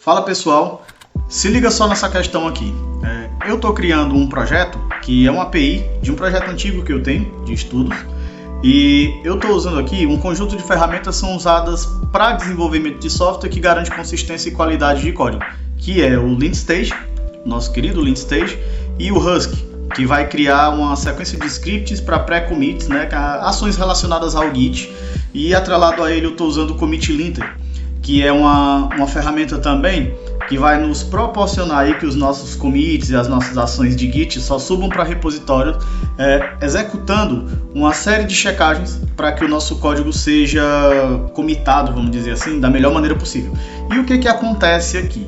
Fala pessoal, se liga só nessa questão aqui. Eu estou criando um projeto que é uma API de um projeto antigo que eu tenho de estudos e eu estou usando aqui um conjunto de ferramentas que são usadas para desenvolvimento de software que garante consistência e qualidade de código, que é o Lintstage, nosso querido Lintstage, e o Husky, que vai criar uma sequência de scripts para pré-commits, né, ações relacionadas ao Git, e atrelado a ele eu estou usando o Commit Linter, que é uma ferramenta também que vai nos proporcionar aí que os nossos commits e as nossas ações de Git só subam para repositório, executando uma série de checagens para que o nosso código seja commitado, vamos dizer assim, da melhor maneira possível. E o que acontece aqui?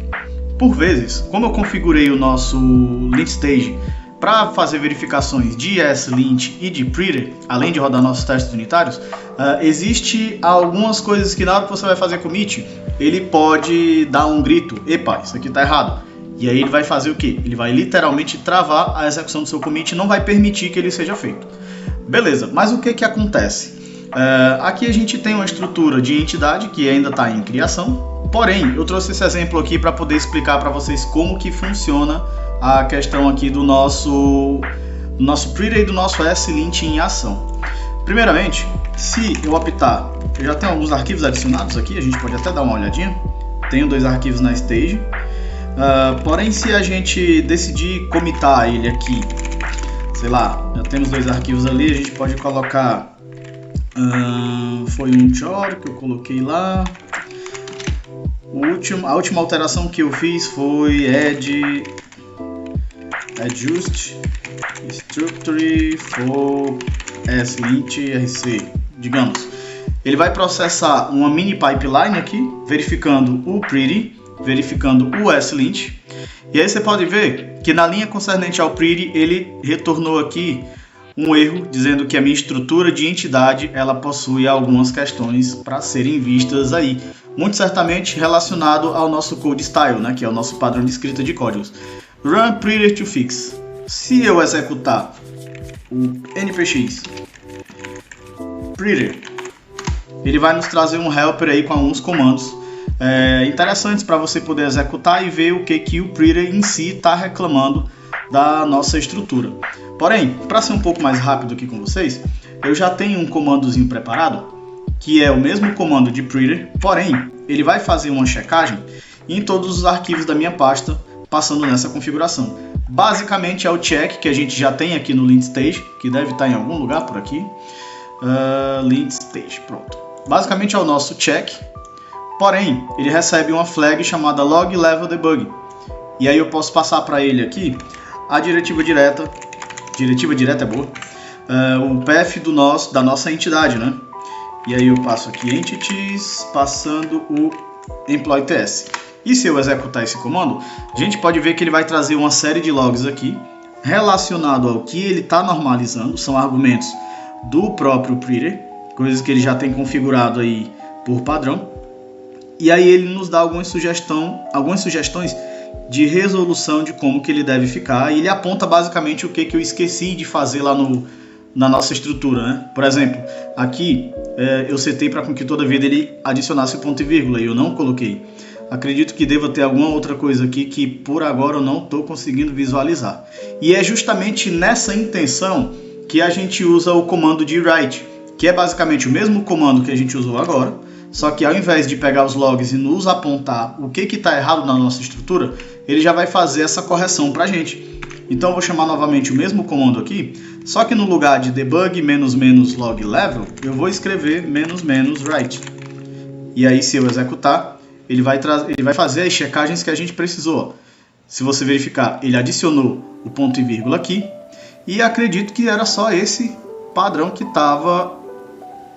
Por vezes, como eu configurei o nosso Lintstage para fazer verificações de ESLint e de Pretty, além de rodar nossos testes unitários, existe algumas coisas que na hora que você vai fazer commit, ele pode dar um grito, epa, isso aqui está errado. E aí ele vai fazer o quê? Ele vai literalmente travar a execução do seu commit e não vai permitir que ele seja feito. Beleza, mas o que acontece? Aqui a gente tem uma estrutura de entidade que ainda está em criação, porém eu trouxe esse exemplo aqui para poder explicar para vocês como que funciona a questão aqui do nosso Pretty e do nosso ESLint em ação. Primeiramente, se eu optar, eu já tenho alguns arquivos adicionados aqui, a gente pode até dar uma olhadinha. Tenho 2 arquivos na stage. Porém, se a gente decidir commitar ele aqui, sei lá, já temos 2 arquivos ali, a gente pode colocar, foi um chore que eu coloquei lá. A última alteração que eu fiz foi adjust structure for ESLint RC, digamos. Ele vai processar uma mini pipeline aqui, verificando o Pretty, verificando o ESLint. E aí você pode ver que na linha concernente ao Pretty, ele retornou aqui um erro, dizendo que a minha estrutura de entidade, ela possui algumas questões para serem vistas aí. Muito certamente relacionado ao nosso code style, né, que é o nosso padrão de escrita de códigos. Run Pretty to fix. Se eu executar o npx Pretty, ele vai nos trazer um helper aí com alguns comandos interessantes para você poder executar e ver o que o Pretty em si está reclamando da nossa estrutura. Porém, para ser um pouco mais rápido aqui com vocês, eu já tenho um comandozinho preparado, que é o mesmo comando de Pretty, porém, ele vai fazer uma checagem em todos os arquivos da minha pasta, passando nessa configuração. Basicamente é o check que a gente já tem aqui no Lintstage, que deve estar em algum lugar por aqui. Lintstage, pronto. Basicamente é o nosso check, porém, ele recebe uma flag chamada log level debug. E aí eu posso passar para ele aqui a diretiva direta é boa, o path da nossa entidade, né? E aí eu passo aqui entities, passando o employee ts. E se eu executar esse comando, a gente pode ver que ele vai trazer uma série de logs aqui, relacionado ao que ele está normalizando, são argumentos do próprio Pretty, coisas que ele já tem configurado aí por padrão. E aí ele nos dá algumas sugestões de resolução de como que ele deve ficar, e ele aponta basicamente o que eu esqueci de fazer lá na nossa estrutura, né? Por exemplo, aqui eu setei para que toda vida ele adicionasse ponto e vírgula, e eu não coloquei. Acredito que deva ter alguma outra coisa aqui que por agora eu não estou conseguindo visualizar. E é justamente nessa intenção que a gente usa o comando de write, que é basicamente o mesmo comando que a gente usou agora, só que ao invés de pegar os logs e nos apontar o que está errado na nossa estrutura, ele já vai fazer essa correção para a gente. Então eu vou chamar novamente o mesmo comando aqui, só que no lugar de debug -- log level, eu vou escrever -- write. E aí se eu executar, ele vai fazer as checagens que a gente precisou. Se você verificar, ele adicionou o ponto e vírgula aqui, e acredito que era só esse padrão que estava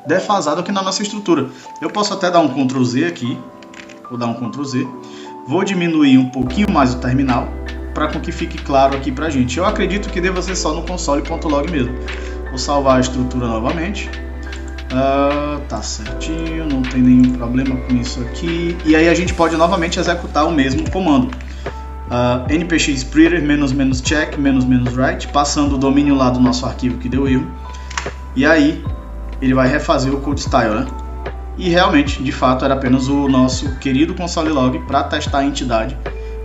defasado aqui na nossa estrutura. Eu posso até dar um Ctrl Z aqui, vou dar um Ctrl Z, vou diminuir um pouquinho mais o terminal, para que fique claro aqui pra gente. Eu acredito que deva ser só no console.log mesmo. Vou salvar a estrutura novamente. Tá certinho, não tem nenhum problema com isso aqui. E aí a gente pode novamente executar o mesmo comando. npx pretty --check --write, passando o domínio lá do nosso arquivo que deu erro. E aí ele vai refazer o code style, né? e realmente, de fato, era apenas o nosso querido console log para testar a entidade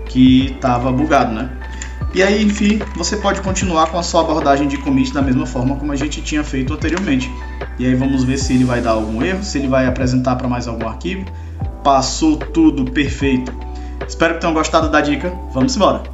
que estava bugado, né? E aí, enfim, você pode continuar com a sua abordagem de commit da mesma forma como a gente tinha feito anteriormente. E aí vamos ver se ele vai dar algum erro, se ele vai apresentar para mais algum arquivo. Passou tudo perfeito. Espero que tenham gostado da dica. Vamos embora!